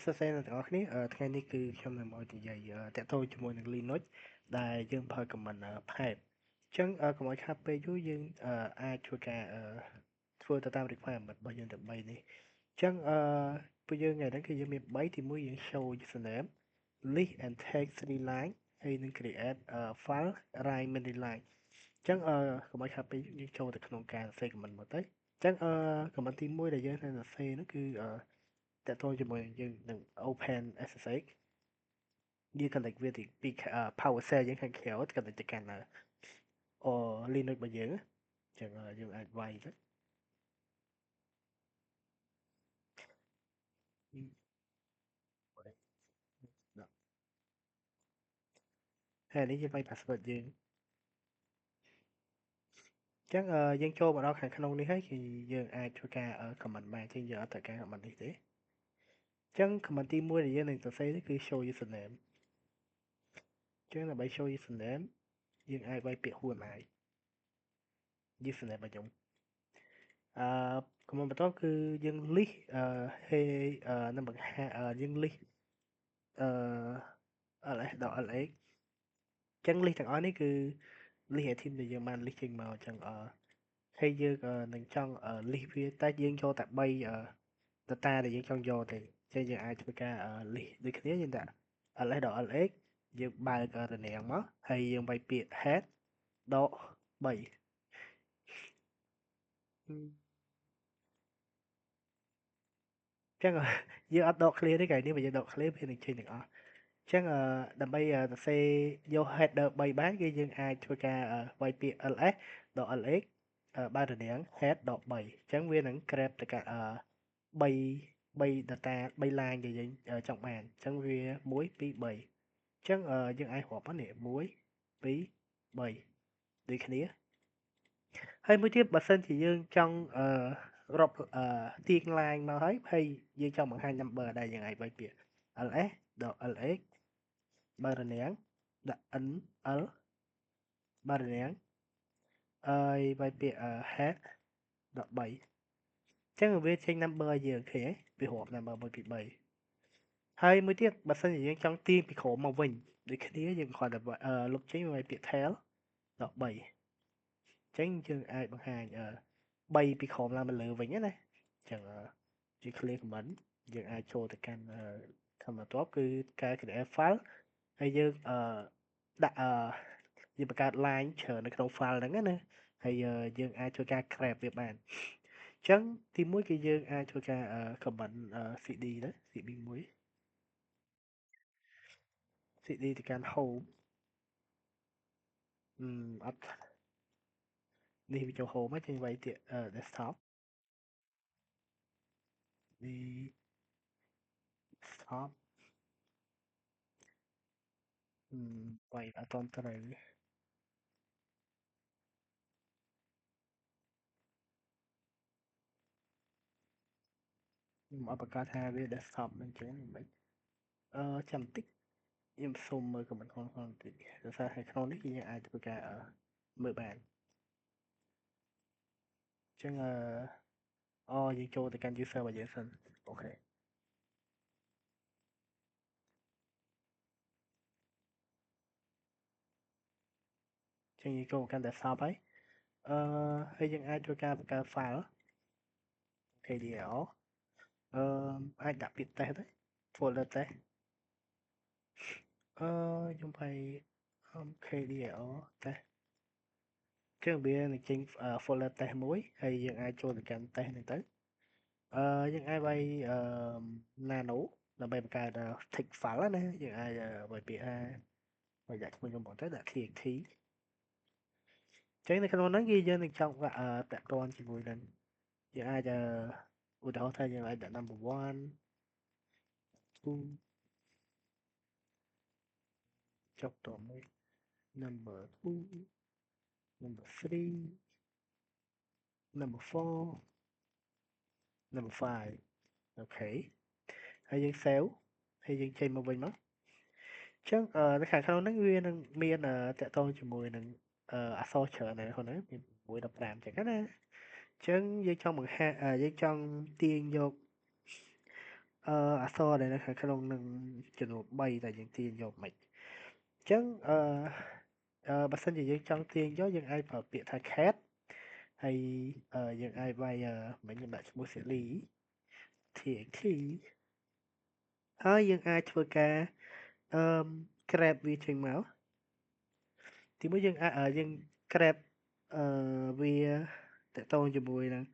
សួស្តីអ្នកទាំងអស់គ្នាថ្ងៃនេះគឺខ្ញុំនឹងមកនិយាយតាក់ទងជាមួយនឹង Linux ដែលយើងប្រើ command pipe អញ្ចឹងកុំឲ្យខាតពេលយូរយើងអាចធ្វើការធ្វើទៅតាម requirement របស់យើងទាំង3នេះអញ្ចឹងពួកយើងថ្ងៃហ្នឹងគឺយើងមាន3ទី1យើង show username list and text 3 line ហើយនឹង create file write many line អញ្ចឹងកុំឲ្យខាតពេលយើងចូលទៅក្នុងការសរសេរ command មកទៅអញ្ចឹងcommand ទី1ដែលយើងត្រូវសរសេរនោះគឺតាក់ទងជាមួយនឹងយើងនឹង Open SSH យើង connect វាពី Power Shell យើងខាងក្រៅ connect ទៅកាន់ Linux របស់យើងអញ្ចឹងយើងអាចវាយទៅហើយនេះយើងវាយ password យើងអញ្ចឹងយើងចូលមកដល់ខាងក្នុងនេះហើយគឺយើងអាចធ្វើការ comment បានជាងយើងអត់ត្រូវការ comment នេះទេអញ្ចឹង comment ទី1ដែលយើងនឹងសរសេរនេះគឺ show username អញ្ចឹងដើម្បី show username យើងអាចវាយពាក្យ who am I username របស់ខ្ញុំអឺកំណត់បន្តគឺយើង list ហើយនឹងបង្ហាយើង list អឺ ls.lx អញ្ចឹង list ទាំងអស់នេះគឺ list item ដែលយើងបាន list ចេញមកអញ្ចឹងហើយយើងនឹងចង់ list វាតែយើងយកតែ3data ដែលយើងចង់យកទេអញ្ចឹងយើងអាចធ្វើការ list ដូចគ្នាយើងដាក់ ls.lx យើងបើករនាំងមកហើយយើងវាយពាក្យ head ដក3ចឹងយើងអត់ដក clear ទេថ្ងៃនេះបើយើងដក clear វានឹងចេញទាំងអស់អញ្ចឹងដើម្បីសរសេរយក header 3បានគឺយើងអាចធ្វើការវាយពាក្យ ls ដក lx បើករនាំង head ដក3អញ្ចឹងវានឹង grab ទៅកាន់3 data 3 line ដែលយើងចង់បានអញ្ចឹងវា1 2 3អញ្ចឹងយើងអាចរាប់ហ្នឹងនេះ1 2 3ដូចគ្នាហើយមួយទៀតបើសិនជាយើងចង់រាប់ទាញ line មកហើយយើងចង់បង្ហាញ number ដែលយើងអាចវាយពាក្យ ls ដក lx បើករនាំងដាក់ nl បើករនាំងហើយវាយពាក្យhead ដក3អញ្ចឹងវាចេញ number ឲ្យយើងឃើញទេវារាប់ number 1 2 3ហើយមួយទៀតបើសិនជាយើងចង់ទាញពីក្រោមមកវិញដូចគ្នាយើងគ្រាន់តែលុបចេញវាយពាក្យ tail ដក3អញ្ចឹងយើងអាចបង្ហាញ3ពីក្រោមឡើងមកលើវិញណាអញ្ចឹងជា clear command យើងអាចចូលទៅកាន់ខាងបន្ទាប់គឺការ create file ហើយយើងដាក់យើងបង្កើត line ច្រើននៅក្នុង file ហ្នឹងណាហើយយើងអាចធ្វើការ grab វាបានអញ្ចឹងទីមួយគឺយើងអាចធ្វើការ command cd ទៅ cd មួយ cd ទៅកាន់ home អត់នេះវាចូល home ហើយចេញវាយទៀតdesktop desktop វាយអត់តន់ត្រូវខ្ញុំអត់បង្កើតថាវា desktop នឹងចឹងមិនចាំតិចខ្ញុំសុំមើល comment ក្នុងបន្តិចដោយសារខាងក្នុងនេះគឺយើងអាចធ្វើការមើលបានអញ្ចឹងយើងចូលទៅកាន់ user របស់យើងសិនអូខេអញ្ចឹងយើងចូលកាន់ desktop ហើយហើយយើងអាចធ្វើការបង្កើត file KDL អឺអាចដាក់ពាក្យ test ទៅ folder test ខ្ញុំវាយKDL test ចឹងវានឹងចេញ folder test មួយហើយយើងអាចចូលទៅកាន់ test ហ្នឹងទៅយើងអាចវាយnano ដើម្បីបង្កើត text file ណាយើងអាចវាយពាក្យថាវាយដាក់ឈ្មោះខ្ញុំមកទៅដាក់ txt ចឹងនៅក្នុងហ្នឹងគឺយើងនឹងចង់តាក់ទងជាមួយនឹងយើងអាចឧទាហរណ៍ថាយើងអាចដាក់ number 1 2ចុះតមួយ number 2 number 3 number 4 number 5អូខេហើយយើង save ហើយយើងចេញមកវិញមកអញ្ចឹងនៅខាងក្នុងហ្នឹងវានឹងមានតាក់ទងជាមួយនឹងអក្សរច្រើនដែរហ្នឹងមាន6 15អញ្ចឹងណាអញ្ចឹងយើងចង់បង្ហាញយើងចង់ទាញយក អក្សរដែលនៅខាងក្នុងនឹងចំនួន3ដែលយើងទាញយកមិនអញ្ចឹងបើសិនជាយើងចង់ទាញយកយើងអាចប្រើពាក្យថា cat ហើយយើងអាចវាយមិញខ្ញុំដាក់ឈ្មោះ Sally txt ហើយយើងអាចធ្វើការអឺ grab វាចេញមកទីមួយយើងអាចយើង grab វាតកតងជាមួយនឹង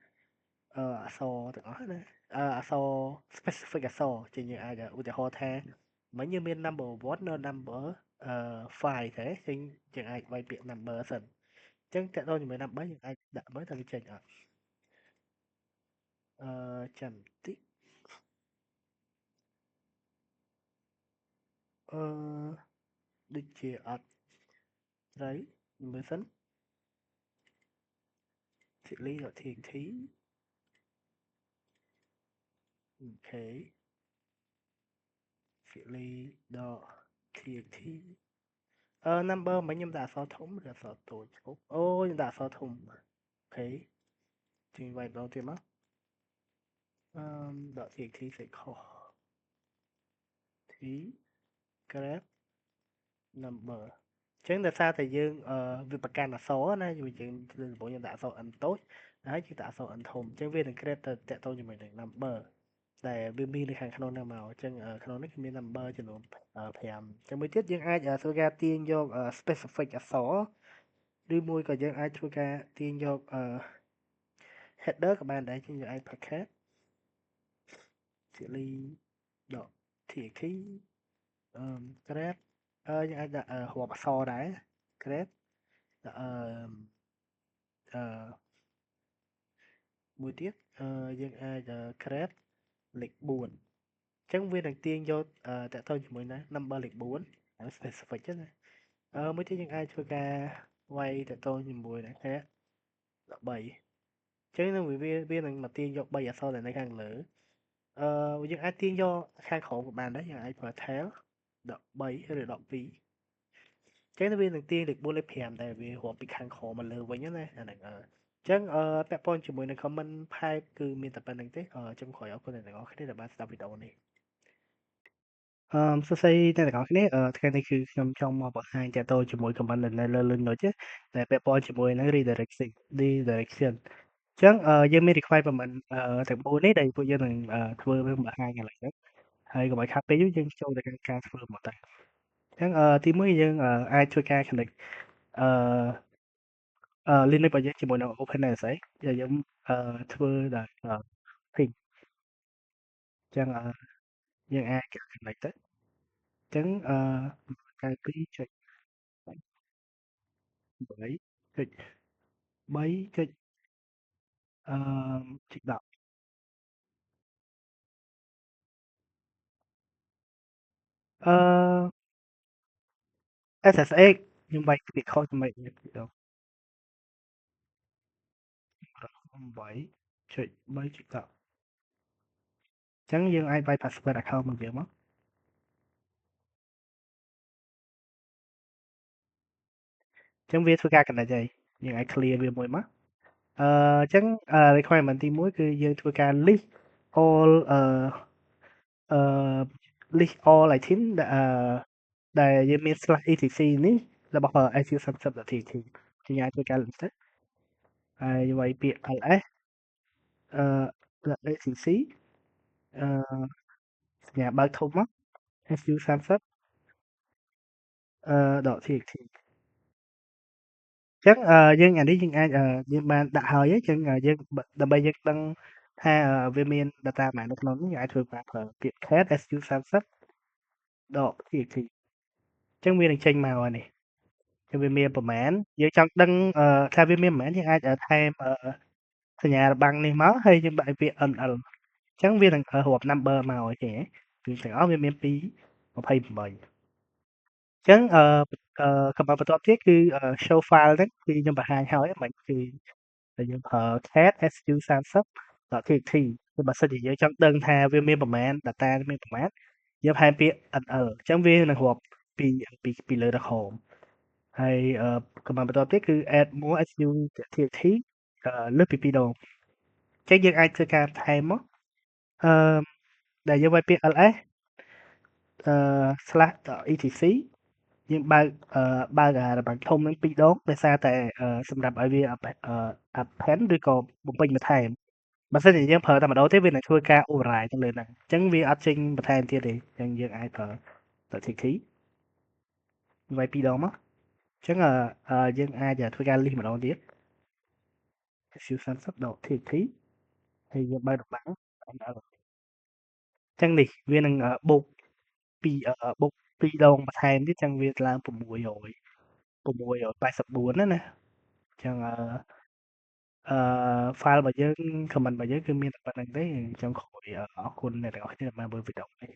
អក្សរទាំងអស់ណាអក្សរ specific អក្សរជាយើងអាចឧទាហរណ៍ថាមិញយើងមាន number 1 នៅ number 5ទេចឹងយើងអាចវាយពាក្យ number សិនអញ្ចឹងតកតងជាមួយ number យើងអាចដាក់មើលថាវាចេញអត់ចាំបន្តិចអឺដូចជាអត់ត្រូវមើលសិន Silly.txt អូខេ Silly.txt number មិញខ្ញុំដាក់អក្សរធំឬអក្សរតូចអូខ្ញុំដាក់អក្សរធំអូខេជាងវាយម្ដងទៀតមក.txt សេចខុស t grab number អញ្ចឹងដោយសារតែយើងវាប្រកាន់អក្សរណាយើងដំបូងយើងដាក់អក្សរ n តូចហើយយើងដាក់អក្សរ n ធំអញ្ចឹងវានឹង grab ទៅតាក់ទងជាមួយនឹង number ដែលវាមាននៅខាងក្នុងហ្នឹងមកអញ្ចឹងក្នុងនេះគឺមាន number ចំនួន5អញ្ចឹងមួយទៀតយើងអាចធ្វើការទាញយក specific អក្សរឬមួយក៏យើងអាចធ្វើការទាញយក header ក៏បានដែរអញ្ចឹងយើងអាច packet silly.txt grab យើងអាចដាក់រាប់អក្សរដែរ grab ដាក់អឺមួយទៀតយើងអាច grab លេខ4អញ្ចឹងវានឹងទាញយកតកតងជាមួយណា number លេខ4អា specific ហ្នឹងណាមួយទៀតយើងអាចធ្វើការវាយតកតងជាមួយនឹង hash 13អញ្ចឹងនឹងវានឹងមកទាញយក3អក្សរដែលនៅខាងលើយើងអាចទាញយកខាងក្រោមក៏បានដែរយើងអាចប្រើ tail 13ឬ12ចឹងវានឹងទាញលេខ4លេខ5ដែរវារាប់ពីខាងក្រោមមកលើវិញណាអាហ្នឹងចឹងពាក់ព័ន្ធជាមួយនឹង comment pipe គឺមានតែប៉ុណ្្នឹងទេចឹងក្រោយអរគុណអ្នកទាំងអស់គ្នាដែលបានស្ដាប់វីដេអូនេះសួស្ដីអ្នកទាំងអស់គ្នាថ្ងៃនេះគឺខ្ញុំចង់មកបង្ហាញទាក់ទងជាមួយ comment នៅលើ Linux ដែលពាក់ព័ន្ធជាមួយនឹង redirection អញ្ចឹងយើងមាន requirement ទាំង4នេះដែលពួកយើងនឹងធ្វើបង្ហាញឥឡូវហ្នឹងហើយកុំឲ្យខាតពេកយើងចូលទៅកាន់ការធ្វើមកតែអញ្ចឹងទី1យើងអាចជួយការ connect អឺLinux របស់យើងជាមួយនឹង OpenSSH ដែលយើងធ្វើដោយping អញ្ចឹងយើងអាច connect ទៅអញ្ចឹង92.8.3.10អឺ SSH ខ្ញុំបែកពាក្យខុសចំណុចនេះទៅ8.3.10អញ្ចឹងយើងអាចបែក password account របស់យើងមកអញ្ចឹងវាធ្វើការ connect ហើយយើងអាច clear វាមួយមកអញ្ចឹងrequirement ទី1គឺយើងធ្វើការ list all list all item ដែលយើងមាន /etc នេះរបស់ su30.txt ជាអាចធ្វើការ list ទៅហើយវាយពាក្យ ls .atc អឺសញ្ញាបើកធំមក su30 .txt ចឹងយើងអានេះយើងអាចយើងបានដាក់ហើយអញ្ចឹងយើងដើម្បីយើងដឹងថាវាមាន data ប៉ុន្មាននៅក្នុងនេះយើងអាចធ្វើការប្រើពាក្យ cat su30.txt អញ្ចឹងវានឹងចេញមកហើយនេះគឺវាមានប្រមាណយើងចង់ដឹងថាវាមានប្រមាណយើងអាចថែមសញ្ញារបាំងនេះមកហើយយើងដាក់ពាក្យ nl អញ្ចឹងវានឹងរាប់ number មកអូខេគឺទាំងអស់វាមានពី28ចឹងcommand បន្ទាប់ទៀតគឺ show file ហ្នឹងគឺខ្ញុំបង្ហាញហើយមិនគឺដែលយើងប្រើ cat su30.txt គឺបើសិនជាយើងចង់ដឹងថាវាមានប្រមាណ data មានប្រមាណយើងថែមពាក្យ nl អញ្ចឹងវានឹងរាប់ពីលើដល់ក្រោមហើយcommand បន្ទាប់ទៀតគឺ add more su.txt លើសពី2ដងអញ្ចឹងយើងអាចធ្វើការថែមមកអឺ ដែលយើងវាយពាក្យ ls អឺ slash etc យើងបើកអារបាំងធំហ្នឹង2ដងដោយសារតែសម្រាប់ឲ្យវាappend ឬក៏បំពេញបន្ថែមបើសិនជាយើងប្រើតែម្ដងទេវានឹងធ្វើការ override ទៅលើហ្នឹងអញ្ចឹងវាអត់ចេញបន្ថែមទៀតទេអញ្ចឹងយើងអាចប្រើ .txt វាយ2ដងមកអញ្ចឹងយើងអាចធ្វើការ list ម្ដងទៀត su30.txt ហើយយើងបើករបាំងអញ្ចឹងនេះវានឹងបូកបូក2ដងបន្ថែមទៀតអញ្ចឹងវាឡើង684ណាណាអញ្ចឹងអឺ file របស់យើង comment របស់យើងគឺមានតែប៉ុណ្្នឹងទេអញ្ចឹងក្រោយអរគុណអ្នកទាំងអស់គ្នាដែលបានមើលវីដេអូនេះ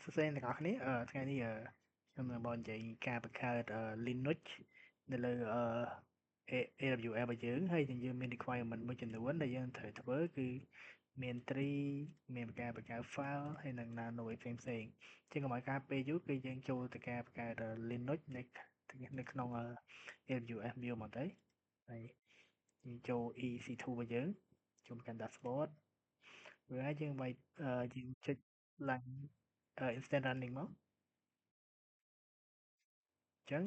សួស្តីអ្នកនរគ្នាថ្ងៃនេះខ្ញុំនឹងមកនិយាយការបង្កើតLinux នៅលើAWS របស់យើងហើយនឹងយើងមាន requirement មួយចំនួនដែលយើងត្រូវធ្វើគឺមាន tree មានការបង្កើត file ហើយនឹង nano អីផ្សេងៗជាងកុំឲ្យការពេលយូរគឺយើងចូលទៅការបង្កើតLinux នៅក្នុងAWS វាមកទៅហើយយើងចូល EC2 របស់យើងចូលកាន់ dashboard វាហើយយើងវាយយើងចុចឡើង instant running មកអញ្ចឹង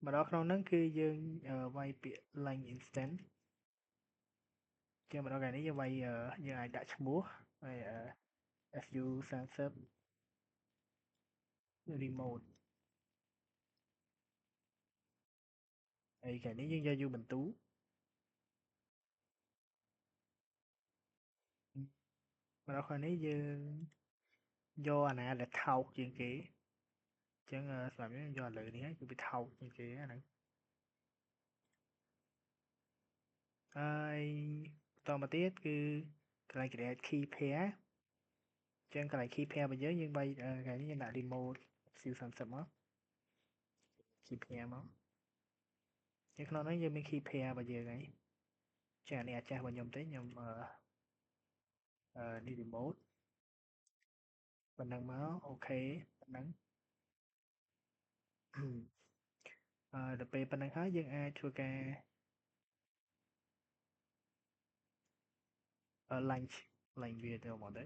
មកដល់ក្នុងហ្នឹងគឺយើងវាយពាក្យ line instant ជាងមកដល់ថ្ងៃនេះយើងវាយយើងអាចដាក់ឈ្មោះហើយsu30 remote ហើយថ្ងៃនេះយើងយក Ubuntu មកដល់ថ្ងៃនេះយើងយកអាណាដែលថោកជាងគេអញ្ចឹងសម្រាប់យើងយកឥឡូវនេះហើយគឺវាថោកជាងគេហ្នឹងហើយបន្តមកទៀតគឺកន្លែង create key pair អញ្ចឹងកន្លែង key pair របស់យើងវាយថ្ងៃនេះយើងដាក់ remote su30 មក key pair មកនៅក្នុងហ្នឹងយើងមាន key pair របស់យើងហើយចានេះអាចាស់របស់ខ្ញុំទេខ្ញុំនេះ remote ប៉ុណ្ណឹងមកអូខេប៉ុណ្ណឹងដល់ពេលប៉ុណ្ណឹងហើយយើងអាចធ្វើការlunch វាទៅមកទៅ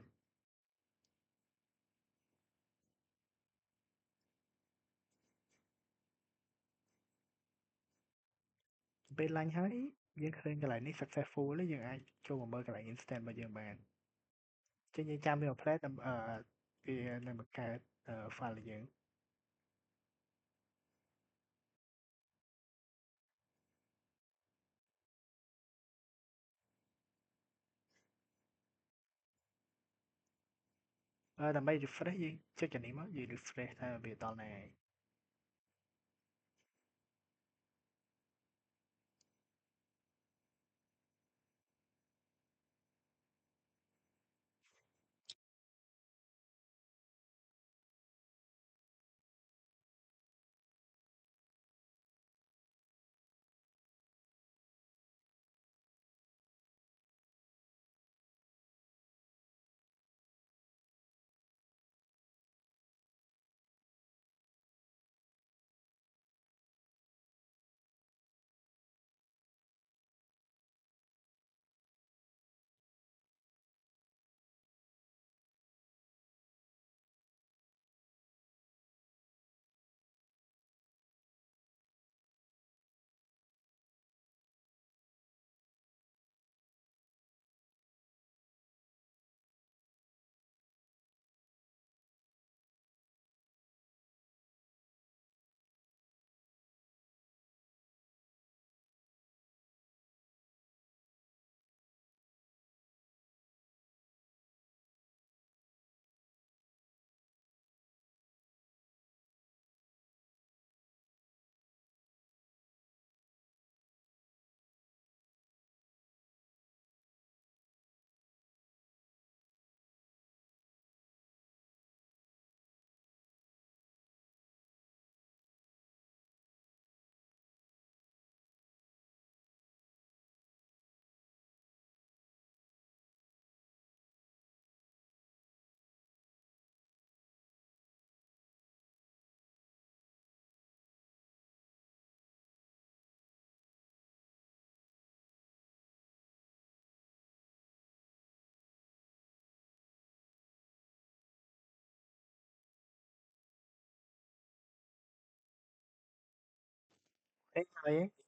ពេល lunch ហើយយើងឃើញកន្លែងនេះ successful ហើយយើងអាចចូលមកមើលកន្លែង instant របស់យើងបានចឹងយើងចាំវាមួយផ្លែតដើម្បីវានឹងបង្កើតfile របស់យើងដើម្បី refresh យើងចុចអានេះមកយើង refresh ថាវាដល់ណាហើយអេហើយ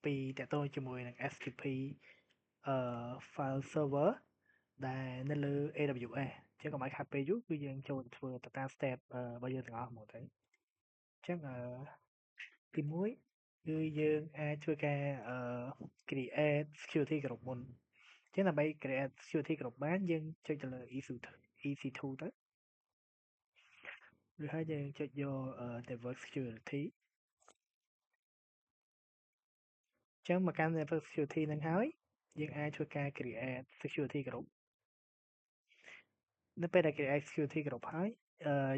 ពីតាក់ទងជាមួយនឹង FTP file server ដែលនៅលើ AWS អញ្ចឹងកុំឲ្យខាតពេលយូរគឺយើងចូលធ្វើទៅតាម step របស់យើងទាំងអស់ហ្មងទៅអញ្ចឹងទី1គឺយើងអាចធ្វើការcreate security group មុនអញ្ចឹងដើម្បី create security group បានយើងចុចទៅលើ EC2 ទៅឬហើយយើងចុចយក network security អញ្ចឹងមកកាន់ network security ហ្នឹងហើយយើងអាចធ្វើការ create security group នៅពេលដែល create security group ហើយ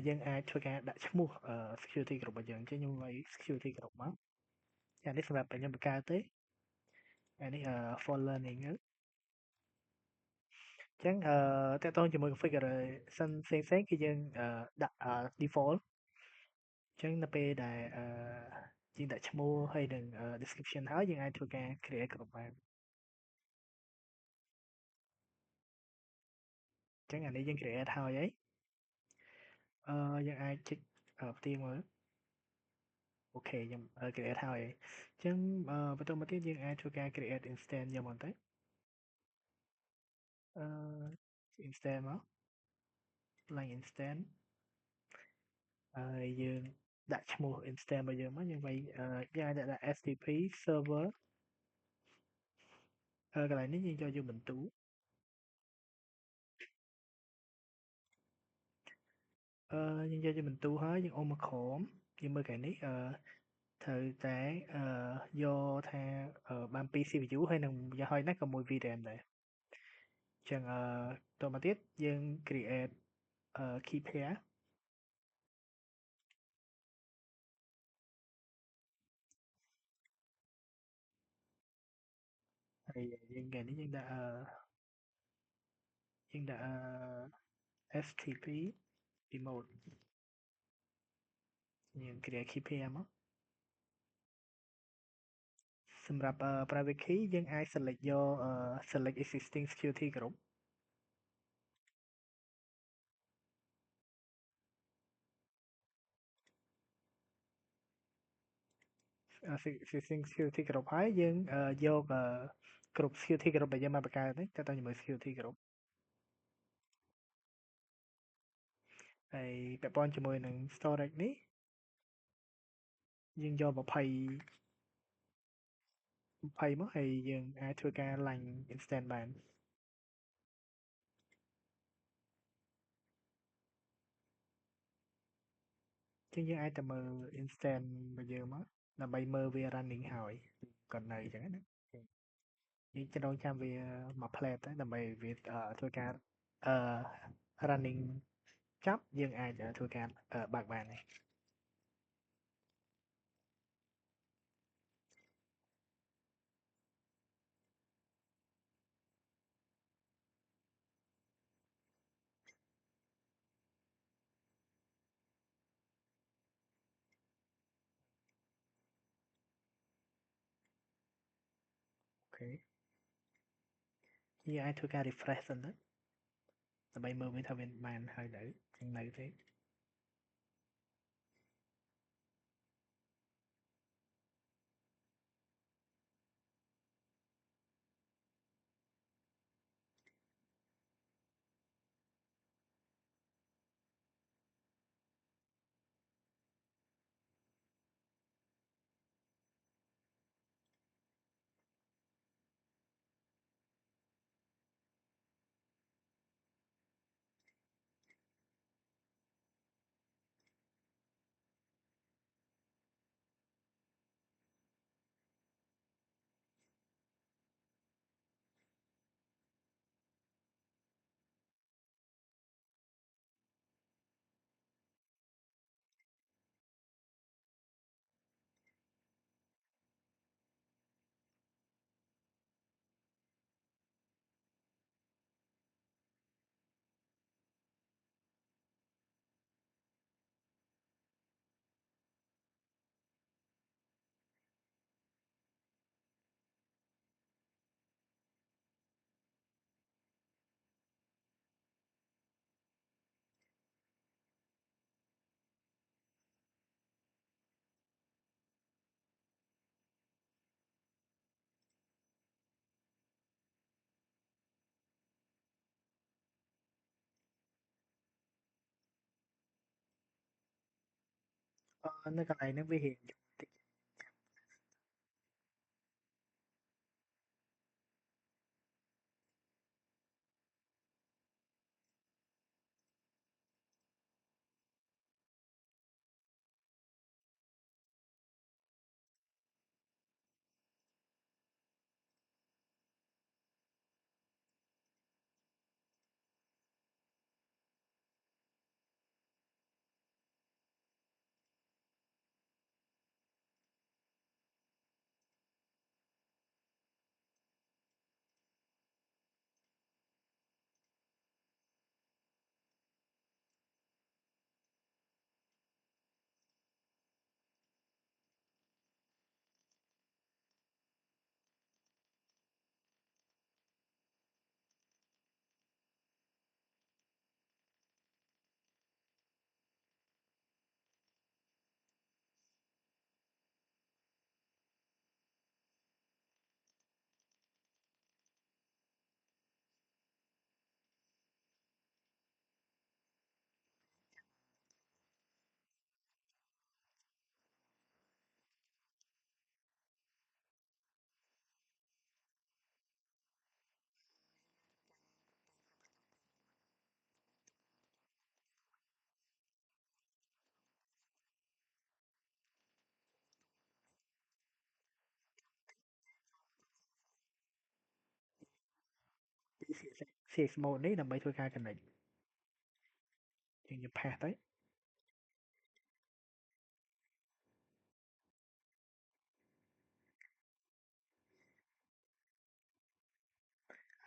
យើងអាចធ្វើការដាក់ឈ្មោះsecurity group របស់យើងអញ្ចឹងខ្ញុំឲ្យ security group មកអានេះសម្រាប់ខ្ញុំបង្កើតទេអានេះfor learning ទៅអញ្ចឹងតកតងជាមួយ configuration ផ្សេងៗគឺយើងដាក់default អញ្ចឹងនៅពេលដែលយើងដាក់ឈ្មោះហើយនឹង description ហើយយើងអាចធ្វើការ create group បានអញ្ចឹងអានេះយើង create ហើយយើងអាចចុចផ្ទៀងមើលអូខេខ្ញុំ create ហើយអញ្ចឹងបន្តមកទៀតយើងអាចធ្វើការ create instance យកមកទៅអឺ instance មក blank instance ហើយយើងដាក់ឈ្មោះ instance របស់យើងមកយើងវាយយើងអាចដាក់ STP server កន្លែងនេះយើងចូលយកបន្ទូយើងយកជាបន្ទូហើយយើងអូសមកក្រោមយើងមើលកន្លែងនេះត្រូវតែយកថាបាន2 CPU ហើយនឹងយ៉ាងហោចណាស់ក៏1 VRAM ដែរអញ្ចឹងតមកទៀតយើង create key pair ហើយយើងកន្លែងនេះយើងដាក់STP remote យើង create key pair មកសម្រាប់ private key យើងអាច select យកselect existing security group existing security group ហើយយើងយកgroup security group ដែលយើងបានបង្កើតនេះទៅជាមួយ security group ហើយពាក់ព័ន្ធជាមួយនឹង storage នេះយើងយក20មកហើយយើងអាចធ្វើការ line instance បានជាងយើងអាចទៅមើល instance របស់យើងមកដើម្បីមើលវា running ហើយគាត់នៅអញ្ចឹងណាយើងចង់ចាំវាមួយ plate ទៅដើម្បីវាធ្វើការអឺ running ចប់យើងអាចធ្វើការបើកបានហើយអូខេយើងអាចធ្វើការ refresh សិនទៅដើម្បីមើលវាថាវាបានហើយនៅចឹងនៅទេ នៅកន្លែងហ្នឹងវារៀងយូរបន្តិច CX mode នេះដើម្បីធ្វើការ connect យើង pass ទៅ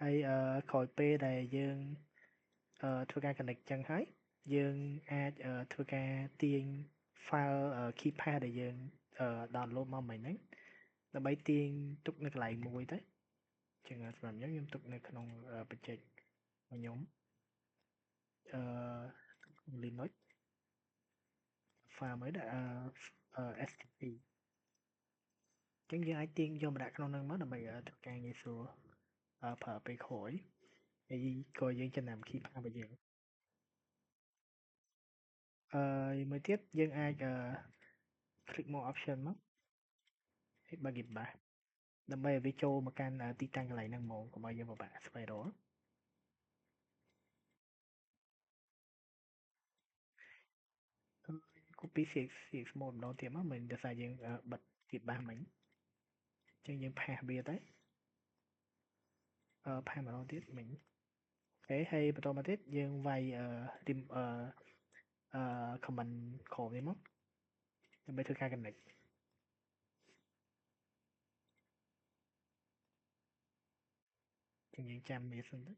ហើយក្រោយពេលដែលយើងធ្វើការ connect ចឹងហើយយើងអាចធ្វើការទាញ file keypad ដែលយើងdownload មកមិញហ្នឹងដើម្បីទាញទុកនៅកន្លែងមួយទៅចឹងសម្រាប់ខ្ញុំទុកនៅក្នុងបញ្ជីរបស់ខ្ញុំអឺ Linux file មួយដាក់stp ចឹងយើងអាចទាញយកមកដាក់ក្នុងហ្នឹងមកដើម្បីធ្វើការងាយស្រួលប្រើពេលក្រោយហើយក៏យើងចំណាំ keypad របស់យើងមួយទៀតយើងអាចclick more option មកហើយបើក Git bash ដើម្បីឲ្យវាចូលមកកាន់ទីតាំងកន្លែងហ្នឹងហ្មងកុំឲ្យយើងពិបាកស្វែងរក copy CX mode ម្ដងទៀតមកមិនដោយសារយើងបិទ Git bash មិញអញ្ចឹងយើង pass វាទៅpass ម្ដងទៀតមិញអូខេហើយបន្តមកទៀតយើងវាយcomment ក្រោមនេះមកដើម្បីធ្វើការ connect អញ្ចឹងយើងចាំវាសិនទៅ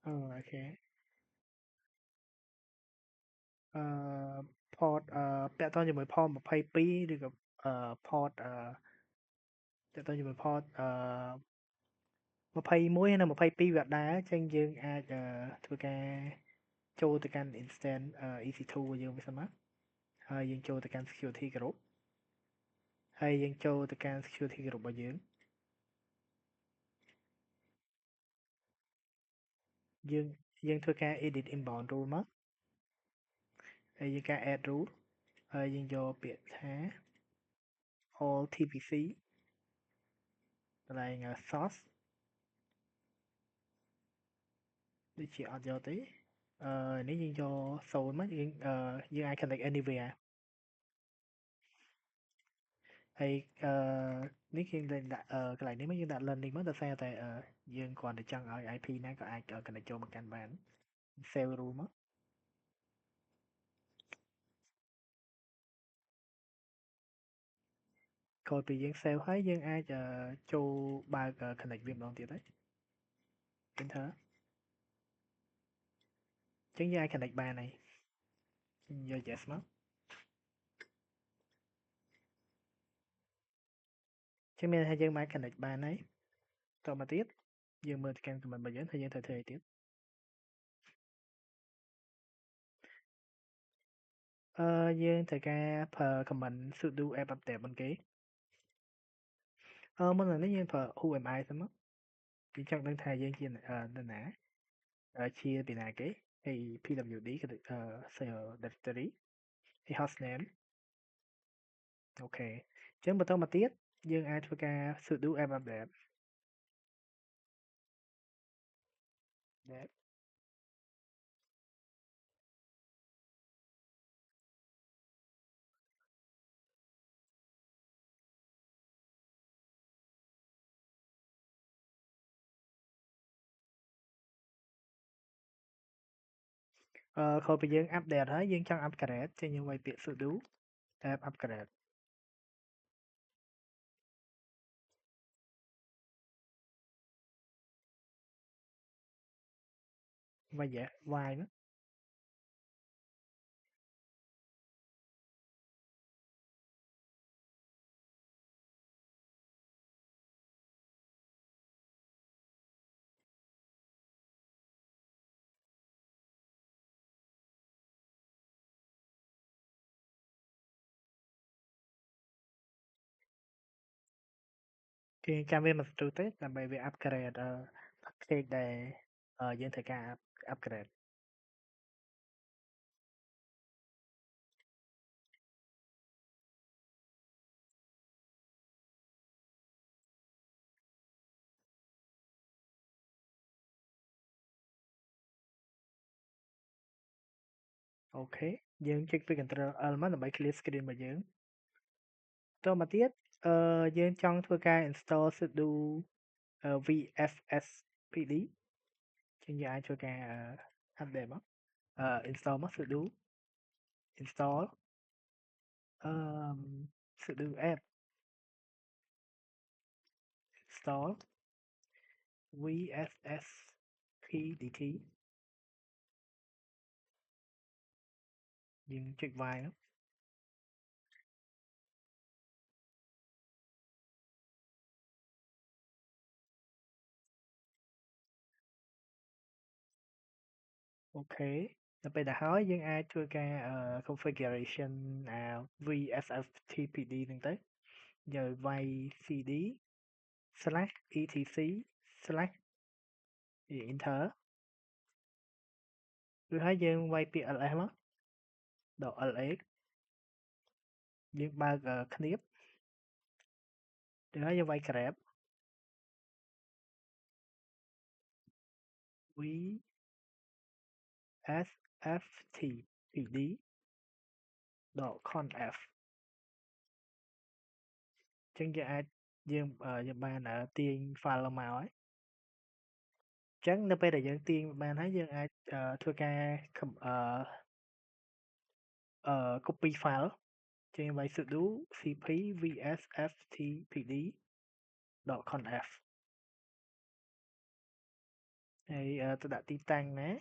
អូខេអឺ port ពាក់ព័ន្ធជាមួយ port 22ឬក៏port ទាក់ទងជាមួយ port 21និង22វាអត់ដែរអញ្ចឹងយើងអាចធ្វើការចូលទៅកាន់ instance EC2 របស់យើងវាសិនមកហើយយើងចូលទៅកាន់ security group ហើយយើងចូលទៅកាន់ security group របស់យើងយើងយើងធ្វើការ edit inbound rule មកហើយយើងការ add rule ហើយយើងយកពាក្យថា all tpc កន្លែង source ដូចជាអត់យកទេនេះយើងយក0មកយើងអាច connect anywhere ហើយនេះយើងដាក់កន្លែងនេះមកយើងដាក់ learning មកដោយសារតែយើងគ្រាន់តែចង់ឲ្យ IP ណាក៏អាច connect ចូលមកកាន់បាន save rule មកក្រោយពីយើង save ហើយយើងអាចចូលបើក connect វាម្ដងទៀតហើយ enter អញ្ចឹងយើងអាច connect បានហើយយក yes មកអញ្ចឹងមានថាយើងបាន connect បានហើយតមកទៀតយើងមើលទៅកាន់ comment របស់យើងថាយើងត្រូវធ្វើអីទៀត យើងត្រូវការប្រើ command sudo apt update មុនគេមុនអានេះយើងប្រើ who am I សិនមកយើងចង់ដឹងថាយើងជានរណាជាពីណាគេហើយ pwd គឺsale directory ហើយ hostname អូខេអញ្ចឹងបន្តមកទៀតយើងអាចធ្វើការ sudo apt update ខូចពេលយើង update ហើយយើងចង់ upgrade ចឹងយើងវាយពាក្យ sudo apt upgrade វាយ y មកគេចាំវាមិនស្ទុះទេដើម្បីវា upgrade package ដែលយើងត្រូវការ upgrade អូខេយើងចុចពី Ctrl L មកដើម្បី clear screen របស់យើងតមកទៀតយើងចង់ធ្វើការ install sudo vfspd ចឹងយើងអាចធ្វើការ update មក install មក sudo install sudo apt install vfspdt យើងចុច y មកអូខេដល់ពេលទៅហើយយើងអាចធ្វើការ configuration vsftpd ហ្នឹងទៅយកវាយ cd/etc/enter ឬហើយយើងវាយពាក្យ ls មកដក ls យើងបើកឃ្នាបឬហើយយើងវាយ grep vsftpd.conf ចឹងយើងអាចយើងបានទាញ file មកហើយចឹងនៅពេលដែលយើងទាញបានហើយយើងអាចធ្វើការcopy file ចឹងវាយ sudo cp vsftpd.conf ហើយទៅដាក់ទីតាំងណា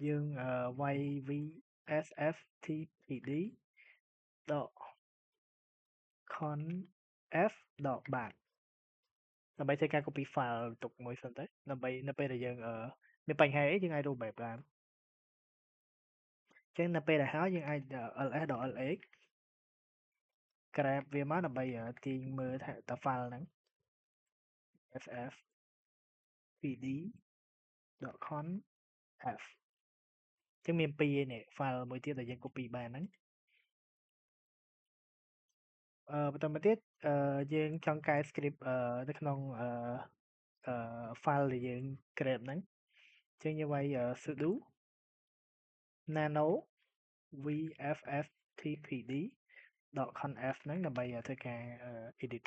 យើងវាយ vsftpd.conf ដើម្បីធ្វើការ copy file ទុកមួយសិនទៅដើម្បីនៅពេលដែលយើងមានបញ្ហាអីយើងអាច rollback បានអញ្ចឹងនៅពេលដែលហើយយើងអាច ls ដល់ lx grab វាមកដើម្បីទាញមើលថាតើ file ហ្នឹង sfpd.conf អញ្ចឹងមានពីរឯនេះ file មួយទៀតដែលយើង copy បានហ្នឹងបន្តមកទៀតយើងចង់កែ script នៅក្នុងfile ដែលយើង grab ហ្នឹងអញ្ចឹងយើងវាយ sudo nano vfftpd.conf ហ្នឹងដើម្បីធ្វើការ edit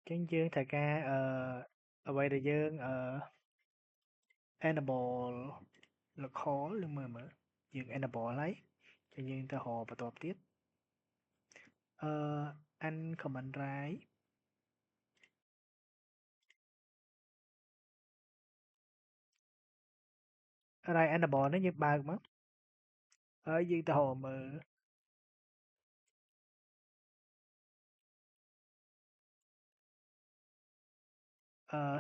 អញ្ចឹងយើងត្រូវការអ្វីដែលយើងenable local ឬមើលយើង enable ហើយចឹងយើងទៅរកបន្ទាប់ទៀតuncommand drive drive enable នេះយើងបើកមកហើយយើងទៅរកមើល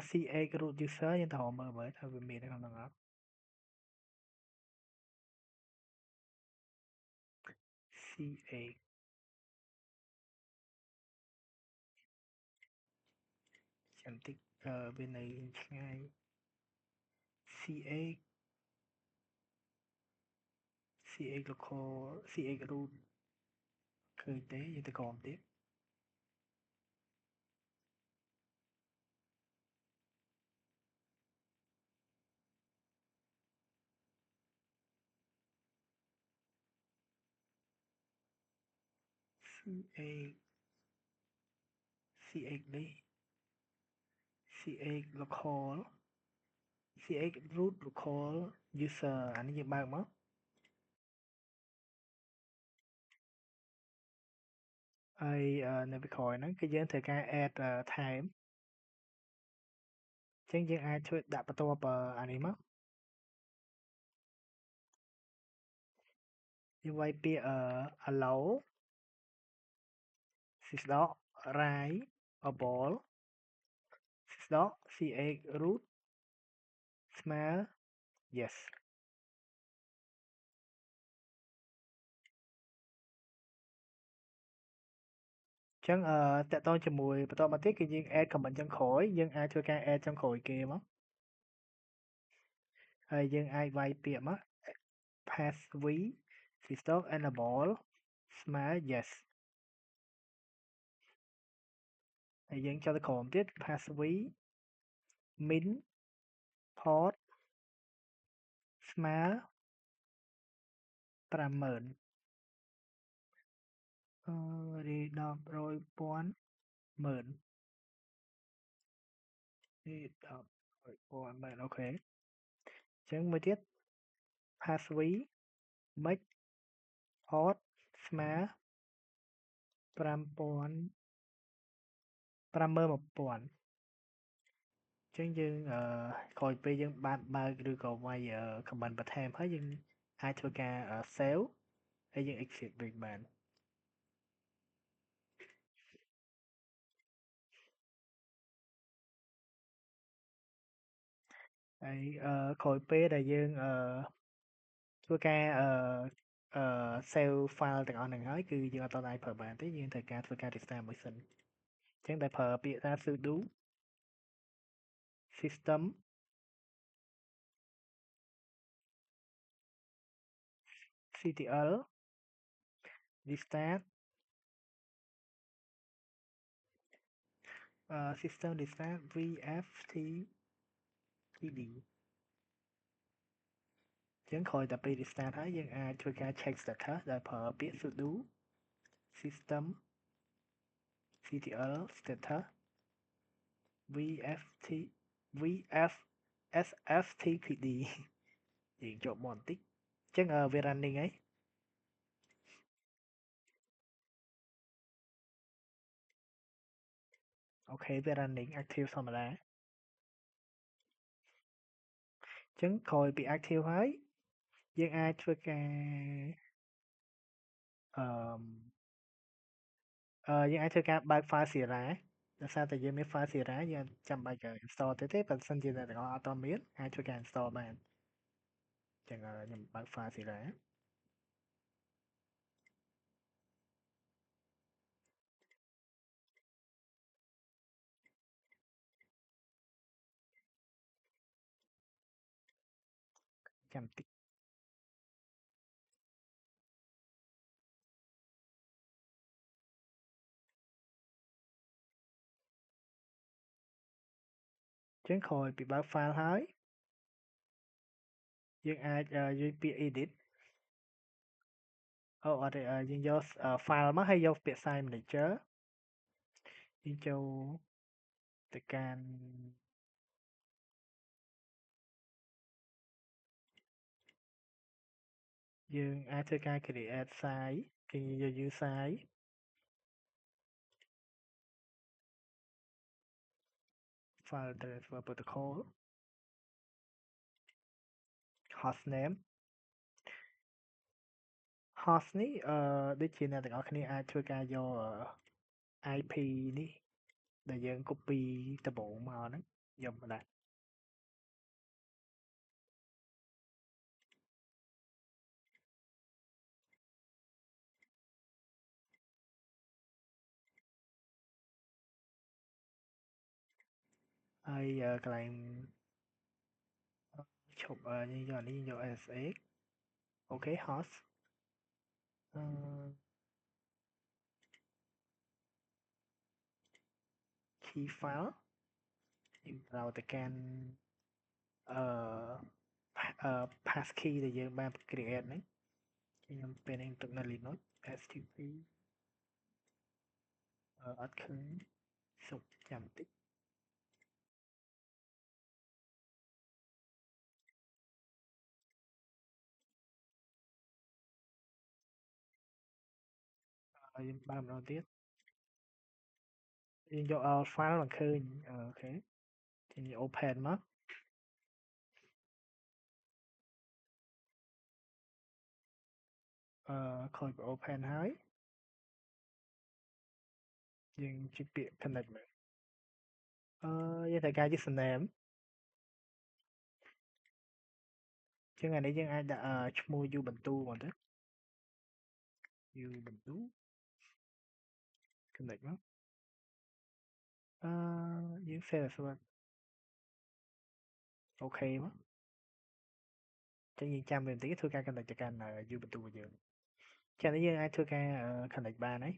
CA root user យើងទៅមើលមើលថាវាមាននៅក្នុងហ្នឹងអត់ CA ចាំតិចវានៅឆ្ងាយ CA CA local CA root ឃើញទេយើងទៅក្រោមទៀត CA CA នេះ CA local CA root local user អានេះយើងបើកមកហើយនៅពីក្រោយហ្នឹងគឺយើងត្រូវការ add time អញ្ចឹងយើងអាចជួយដាក់បន្ទាប់អានេះមកយើងវាយពាក្យallow sysdog right ball sysdog ca root ស្មើ yes អញ្ចឹងតកតងជាមួយបន្តមកទៀតគឺយើង add comment ចុងក្រោយយើងអាចធ្វើការ add ចុងក្រោយគេមកហើយយើងអាចវាយពាក្យមក pass v sysdog enable ស្មើ yes ហើយយើងចូលទៅក្រោមទៀត pass v min port ស្មើ50000រី10,000,000រី10,000,000អូខេអញ្ចឹងមួយទៀត pass v max port ស្មើ5000 51000អញ្ចឹងយើងក្រោយពេលយើងបានបើកឬក៏វាយ comment បន្ថែមហើយយើងអាចធ្វើការ save ហើយយើង exit វិញបានហើយក្រោយពេលដែលយើងធ្វើការsave file ទាំងអស់ហ្នឹងហើយគឺយើងអត់ទាន់អាចប្រើបានទេយើងត្រូវការធ្វើការ restart មួយសិនអញ្ចឹងតែប្រើពាក្យថា sudo system ctl restart system restart vft pd អញ្ចឹងក្រោយតែពេល restart ហើយយើងអាចធ្វើការ check status ដោយប្រើពាក្យ sudo system ctl status vft vf sftpd យើងជាប់មកបន្តិចអញ្ចឹងវា running ហើយអូខេវា running active ធម្មតាអញ្ចឹងក្រោយពី active ហើយយើងអាចធ្វើការអយើងអាចធ្វើការបើក file Sierra ដោយសារតែយើងមាន file Sierra យើងចាំបាច់ install ទេបើសិនជាអ្នកទាំងអស់អត់ទាន់មានអាចធ្វើការ install បានអញ្ចឹងខ្ញុំបើក file Sierra ចាំតិចអញ្ចឹងក្រោយពីបើក file ហើយយើងអាចយកពាក្យ edit អូអត់ទេយើងយក file មកហើយយកពាក្យ sign manager យើងចូលទៅកាន់យើងអាចធ្វើការ create site គេយក use site file transfer protocol hostname host នេះដូចជាអ្នកទាំងអស់គ្នាអាចធ្វើការយកIP នេះដែលយើង copy ដំបូងមកហ្នឹង ខ្ញុំបណ្ដាហើយកន្លែងឈប់យើងយកអានេះយើងយក SX អូខេ host អឺ key file យើងត្រូវទៅកាន់អឺpass key ដែលយើងបាន create ហ្នឹងខ្ញុំពេលនេះទុកនៅ Linux stp អត់ឃើញសុំចាំបន្តិចហើយយើងបើកម្ដងទៀតយើងយក file មកឃើញអូខេយើង open មកខូច open ហើយយើងជិះពាក្យ connect មកយើងត្រូវការ username ជាងអានេះយើងអាចដាក់ឈ្មោះ Ubuntu មកទៅ Ubuntu connect មកយើង set password អូខេមកចឹងយើងចាំវាបន្តិចធ្វើការ connect ទៅកាន់ Ubuntu របស់យើងចឹងនេះយើងអាចធ្វើការ connect បានហើយ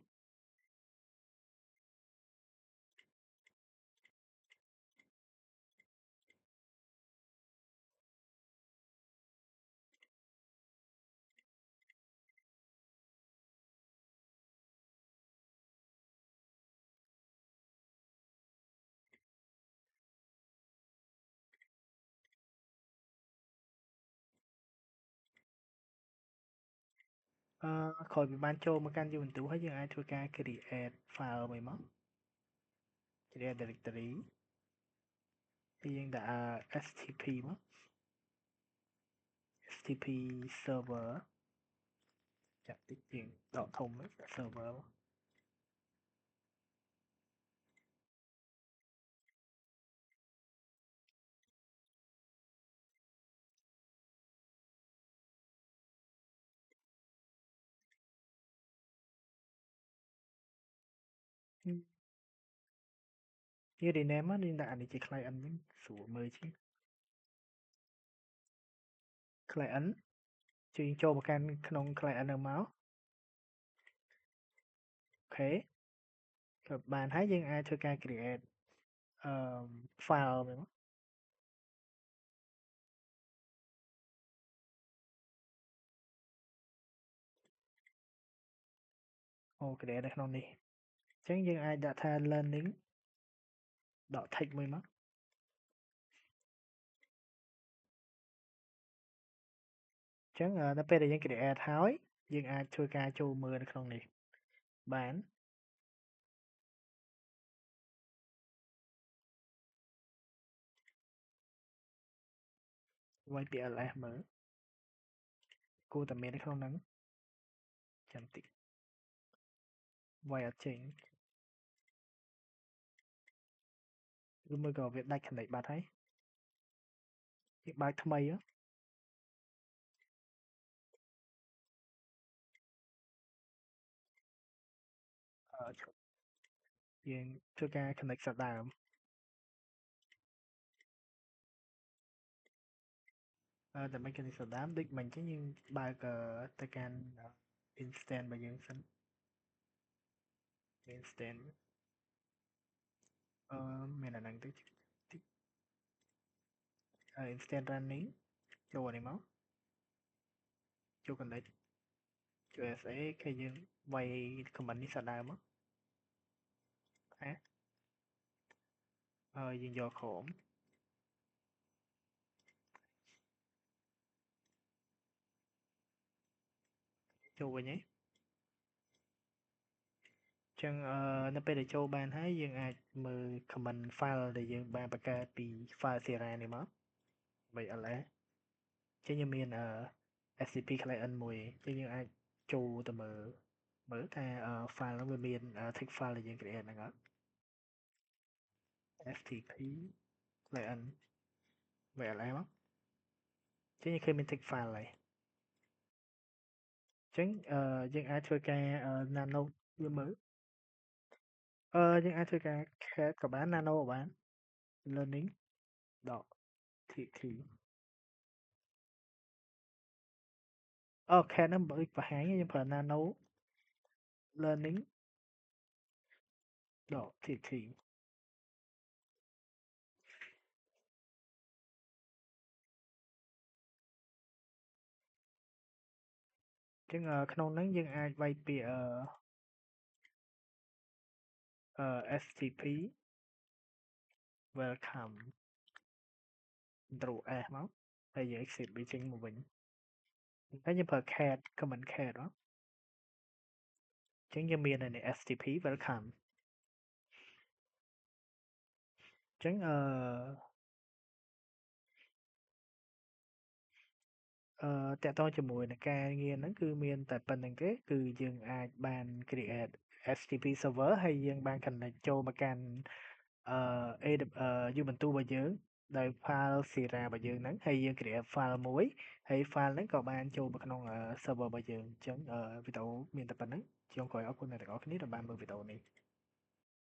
ក្រោយពីបានចូលមកកាន់ Ubuntu ហើយយើងអាចធ្វើការ create file មួយមក create directory ហើយយើងដាក់ stp មក stp server ចាក់តិចយើងដកធំ server យើង rename មកយើងដាក់អានេះជា client វិញស្រួលមើលជាង client ជួយចូលមកកាន់ក្នុង client ហ្នឹងមកអូខេក៏បានហើយយើងអាចធ្វើការ create អឺ file មួយមក create នៅក្នុងនេះអញ្ចឹងយើងអាចដាក់ថា learning ដក text មួយមកអញ្ចឹងនៅពេលដែលយើង create ហើយយើងអាចធ្វើការចូលមើលនៅក្នុងនេះបានវាយពាក្យ ls មើលគួរតែមាននៅក្នុងហ្នឹងចាំតិចវាយអត់ចេញឬមួយក៏វាដាច់ connect បាត់ហើយយើងបើកថ្មីឈប់យើងធ្វើការ connect សាដើមដើម្បី connect សាដើមដូចមិញអញ្ចឹងយើងបើកទៅកាន់ instance របស់យើងសិន instance មានអាហ្នឹងទៅតិច instant running ចូលអានេះមកចូល connect ចូល SA គេយើងវាយ command នេះសាដើមមកយើងយក Chrome ចូលវិញហើយចឹងនៅពេលដែលចូលបានហើយយើងអាចមើល command file ដែលយើងបានបង្កើតពី file Sierra នេះមកបី ls ចឹងយើងមានscp client មួយចឹងយើងអាចចូលទៅមើលថា file ហ្នឹងវាមាន text file ដែលយើង create ហ្នឹងអត់ stp LN VLM ហ្នឹងចឹងយើងឃើញមាន text file ហើយចឹងយើងអាចធ្វើការnano វាមើលយើងអាចធ្វើការ CAD ក៏បាន nano ក៏បាន learning .txt CAD ហ្នឹងបើបង្ហាញយើងប្រើ nano learning .txt ចឹងក្នុងហ្នឹងយើងអាចវាយពាក្យSTP welcome Ctrl S មកហើយយើង exit វាចេញមកវិញហើយយើងប្រើ CAD command CAD មកចឹងយើងមាននេះ STP welcome ចឹងតាក់ទងជាមួយនឹងការងារហ្នឹងគឺមានតែប៉ុណ្្នឹងទេគឺយើងអាចបាន create HTTP server ហើយយើងបាន connect ចូលមកកាន់Ubuntu របស់យើងដោយ file Sira របស់យើងហ្នឹងហើយយើង create file មួយហើយ file ហ្នឹងក៏បានចូលមកក្នុង server របស់យើងអញ្ចឹងវីដេអូមានតែប៉ុណ្្នឹងចុងក្រោយអរគុណអ្នកទាំងអស់គ្នាដែលបានមើលវីដេអូនេះ